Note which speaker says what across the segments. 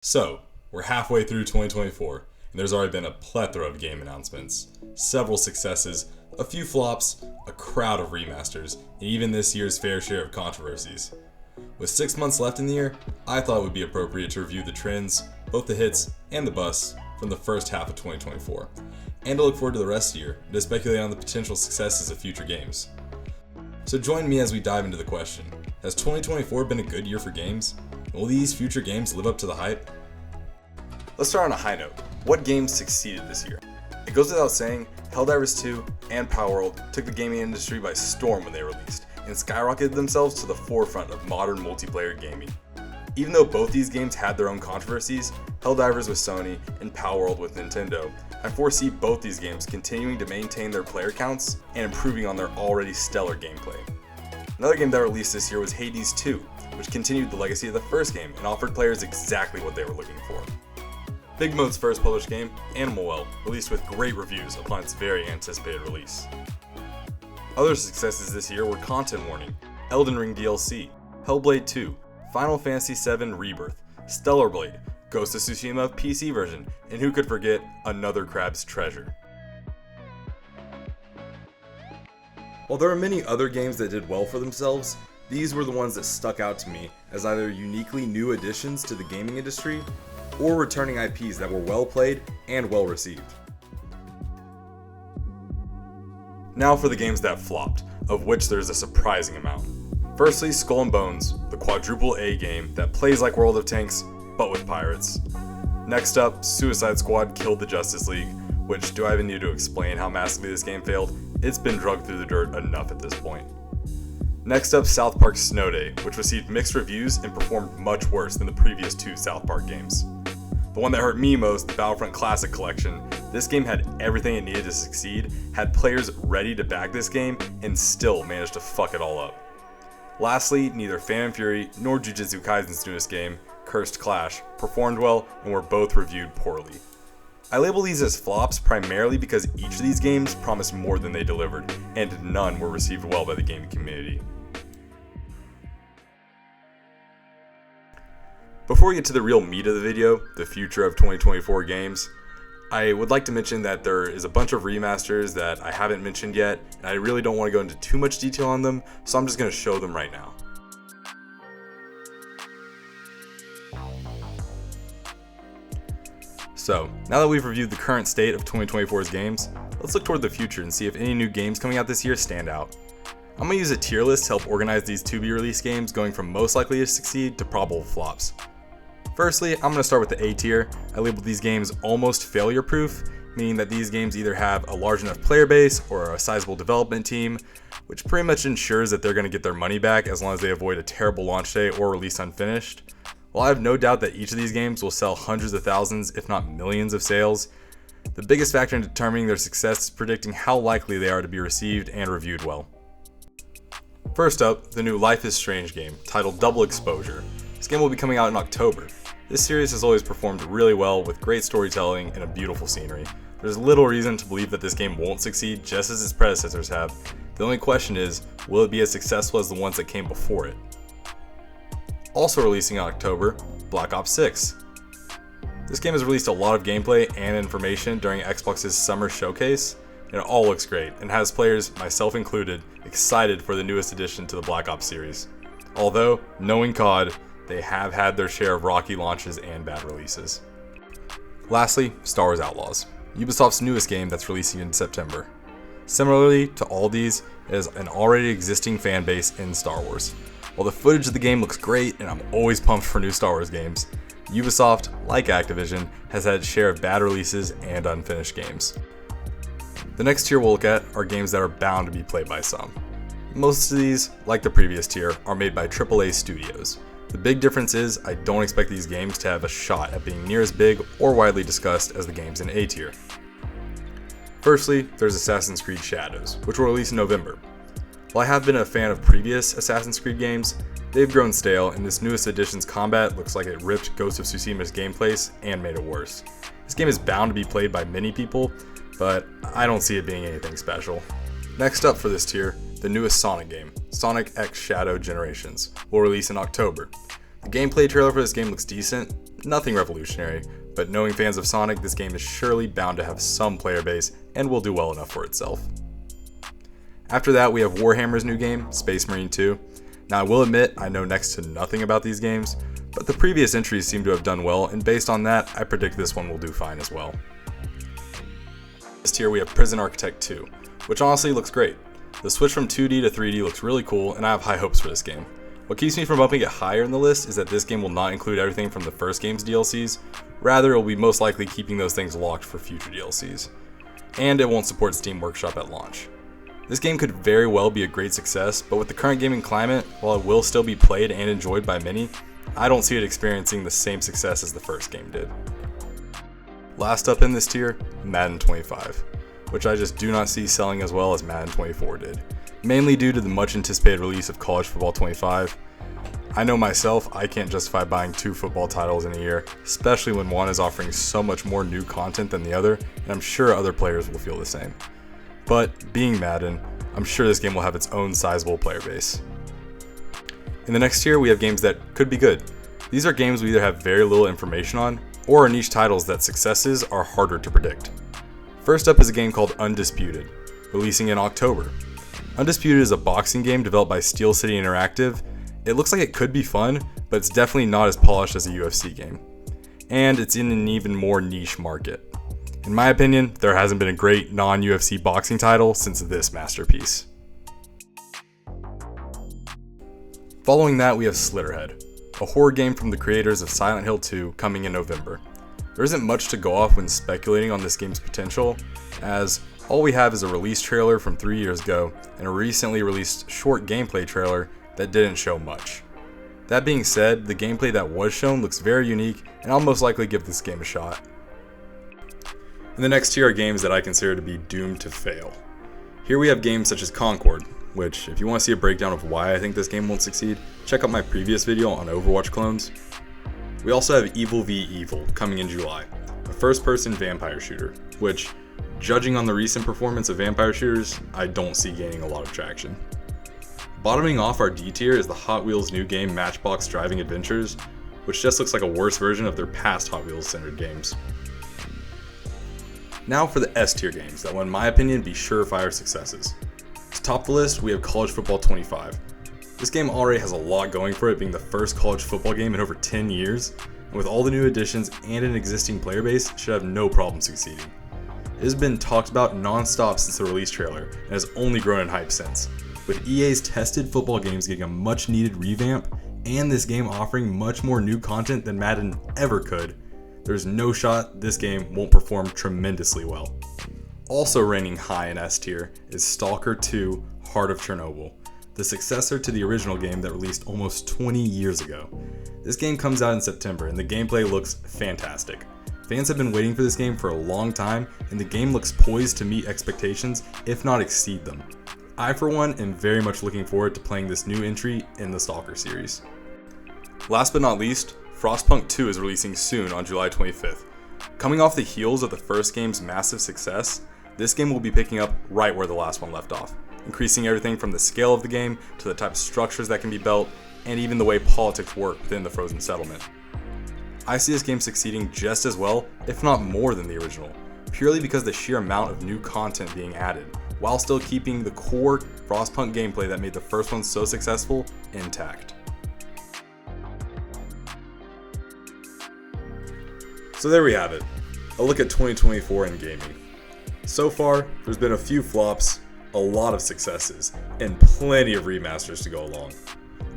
Speaker 1: So, we're halfway through 2024, and there's already been a plethora of game announcements, several successes, a few flops, a crowd of remasters, and even this year's fair share of controversies. With 6 months left in the year, I thought it would be appropriate to review the trends, both the hits and the busts, from the first half of 2024, and to look forward to the rest of the year, and to speculate on the potential successes of future games. So join me as we dive into the question, has 2024 been a good year for games? Will these future games live up to the hype? Let's start on a high note. What games succeeded this year? It goes without saying, Helldivers 2 and Palworld took the gaming industry by storm when they released, and skyrocketed themselves to the forefront of modern multiplayer gaming. Even though both these games had their own controversies, Helldivers with Sony and Palworld with Nintendo, I foresee both these games continuing to maintain their player counts and improving on their already stellar gameplay. Another game that released this year was Hades 2, which continued the legacy of the first game and offered players exactly what they were looking for. Big Mode's first published game, Animal Well, released with great reviews upon its very anticipated release. Other successes this year were Content Warning, Elden Ring DLC, Hellblade 2, Final Fantasy VII Rebirth, Stellar Blade, Ghost of Tsushima PC version, and who could forget Another Crab's Treasure. While there are many other games that did well for themselves, these were the ones that stuck out to me as either uniquely new additions to the gaming industry or returning IPs that were well played and well received. Now for the games that flopped, of which there's a surprising amount. Firstly, Skull and Bones, the quadruple A game that plays like World of Tanks, but with pirates. Next up, Suicide Squad killed the Justice League, which do I even need to explain how massively this game failed? It's been drugged through the dirt enough at this point. Next up, South Park Snow Day, which received mixed reviews and performed much worse than the previous two South Park games. The one that hurt me most, the Battlefront Classic Collection, this game had everything it needed to succeed, had players ready to back this game, and still managed to fuck it all up. Lastly, neither Phantom Fury nor Jujutsu Kaisen's newest game, Cursed Clash, performed well and were both reviewed poorly. I label these as flops primarily because each of these games promised more than they delivered, and none were received well by the gaming community. Before we get to the real meat of the video, the future of 2024 games, I would like to mention that there is a bunch of remasters that I haven't mentioned yet, and I really don't want to go into too much detail on them, so I'm just going to show them right now. So, now that we've reviewed the current state of 2024's games, let's look toward the future and see if any new games coming out this year stand out. I'm going to use a tier list to help organize these to-be-released games going from most likely to succeed to probable flops. Firstly, I'm going to start with the A tier. I labeled these games almost failure-proof, meaning that these games either have a large enough player base or a sizable development team, which pretty much ensures that they're going to get their money back as long as they avoid a terrible launch day or release unfinished. While I have no doubt that each of these games will sell hundreds of thousands, if not millions of sales, the biggest factor in determining their success is predicting how likely they are to be received and reviewed well. First up, the new Life is Strange game, titled Double Exposure. This game will be coming out in October. This series has always performed really well with great storytelling and a beautiful scenery. There's little reason to believe that this game won't succeed just as its predecessors have. The only question is, will it be as successful as the ones that came before it? Also releasing in October, Black Ops 6. This game has released a lot of gameplay and information during Xbox's summer showcase, and it all looks great and has players, myself included, excited for the newest addition to the Black Ops series. Although, knowing COD, they have had their share of rocky launches and bad releases. Lastly, Star Wars Outlaws, Ubisoft's newest game that's releasing in September. Similarly to all these, it has an already existing fan base in Star Wars. While the footage of the game looks great and I'm always pumped for new Star Wars games, Ubisoft, like Activision, has had its share of bad releases and unfinished games. The next tier we'll look at are games that are bound to be played by some. Most of these, like the previous tier, are made by AAA studios. The big difference is I don't expect these games to have a shot at being near as big or widely discussed as the games in A tier. Firstly, there's Assassin's Creed Shadows, which will release in November. While I have been a fan of previous Assassin's Creed games, they've grown stale and this newest edition's combat looks like it ripped Ghost of Tsushima's gameplay and made it worse. This game is bound to be played by many people, but I don't see it being anything special. Next up for this tier, the newest Sonic game, Sonic X Shadow Generations, will release in October. The gameplay trailer for this game looks decent, Nothing revolutionary, but knowing fans of Sonic, this game is surely bound to have some player base and will do well enough for itself. After that, we have Warhammer's new game, Space Marine 2. Now I will admit, I know next to nothing about these games, but the previous entries seem to have done well, and based on that, I predict this one will do fine as well. Next here we have Prison Architect 2, which honestly looks great. The switch from 2D to 3D looks really cool, and I have high hopes for this game. What keeps me from bumping it higher in the list is that this game will not include everything from the first game's DLCs, rather it will be most likely keeping those things locked for future DLCs. And it won't support Steam Workshop at launch. This game could very well be a great success, but with the current gaming climate, while it will still be played and enjoyed by many, I don't see it experiencing the same success as the first game did. Last up in this tier, Madden 25, which I just do not see selling as well as Madden 24 did, mainly due to the much anticipated release of College Football 25. I know myself, I can't justify buying 2 football titles in a year, especially when one is offering so much more new content than the other, and I'm sure other players will feel the same. But being Madden, I'm sure this game will have its own sizable player base. In the next tier, we have games that could be good. These are games we either have very little information on, or are niche titles that successes are harder to predict. First up is a game called Undisputed, releasing in October. Undisputed is a boxing game developed by Steel City Interactive. It looks like it could be fun, but it's definitely not as polished as a UFC game. And it's in an even more niche market. In my opinion, there hasn't been a great non-UFC boxing title since this masterpiece. Following that, we have Slitterhead, a horror game from the creators of Silent Hill 2 coming in November. There isn't much to go off when speculating on this game's potential, as all we have is a release trailer from 3 years ago and a recently released short gameplay trailer that didn't show much. That being said, the gameplay that was shown looks very unique, and I'll most likely give this game a shot. In the next tier are games that I consider to be doomed to fail. Here we have games such as Concord, which, if you want to see a breakdown of why I think this game won't succeed, check out my previous video on Overwatch clones. We also have Evil v Evil coming in July, a first-person vampire shooter, which, judging on the recent performance of vampire shooters, I don't see gaining a lot of traction. Bottoming off our D tier is the Hot Wheels new game Matchbox Driving Adventures, which just looks like a worse version of their past Hot Wheels-centered games. Now for the S tier games that will, in my opinion, be surefire successes. To top the list, we have College Football 25. This game already has a lot going for it, being the first college football game in over 10 years, and with all the new additions and an existing player base, should have no problem succeeding. It has been talked about non-stop since the release trailer, and has only grown in hype since, with EA's tested football games getting a much needed revamp, and this game offering much more new content than Madden ever could. There's no shot this game won't perform tremendously well. Also reigning high in S tier is Stalker 2: Heart of Chernobyl, the successor to the original game that released almost 20 years ago. This game comes out in September and the gameplay looks fantastic. Fans have been waiting for this game for a long time, and the game looks poised to meet expectations, if not exceed them. I, for one, am very much looking forward to playing this new entry in the Stalker series. Last but not least, Frostpunk 2 is releasing soon on July 25th. Coming off the heels of the first game's massive success, this game will be picking up right where the last one left off, increasing everything from the scale of the game to the type of structures that can be built, and even the way politics work within the Frozen Settlement. I see this game succeeding just as well, if not more than the original, purely because of the sheer amount of new content being added, while still keeping the core Frostpunk gameplay that made the first one so successful intact. So there we have it, a look at 2024 in gaming. So far, there's been a few flops, a lot of successes, and plenty of remasters to go along.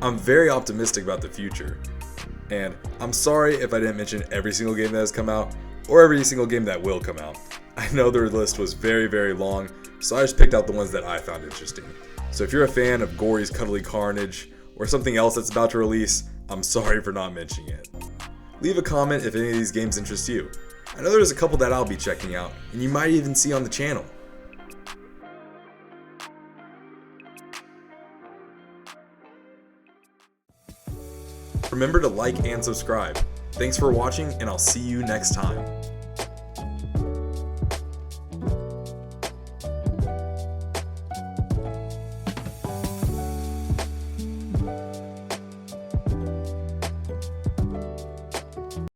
Speaker 1: I'm very optimistic about the future, and I'm sorry if I didn't mention every single game that has come out, or every single game that will come out. I know their list was very, very long, so I just picked out the ones that I found interesting. So if you're a fan of Gory's Cuddly Carnage, or something else that's about to release, I'm sorry for not mentioning it. Leave a comment if any of these games interest you. I know there's a couple that I'll be checking out, and you might even see on the channel. Remember to like and subscribe. Thanks for watching, and I'll see you next time.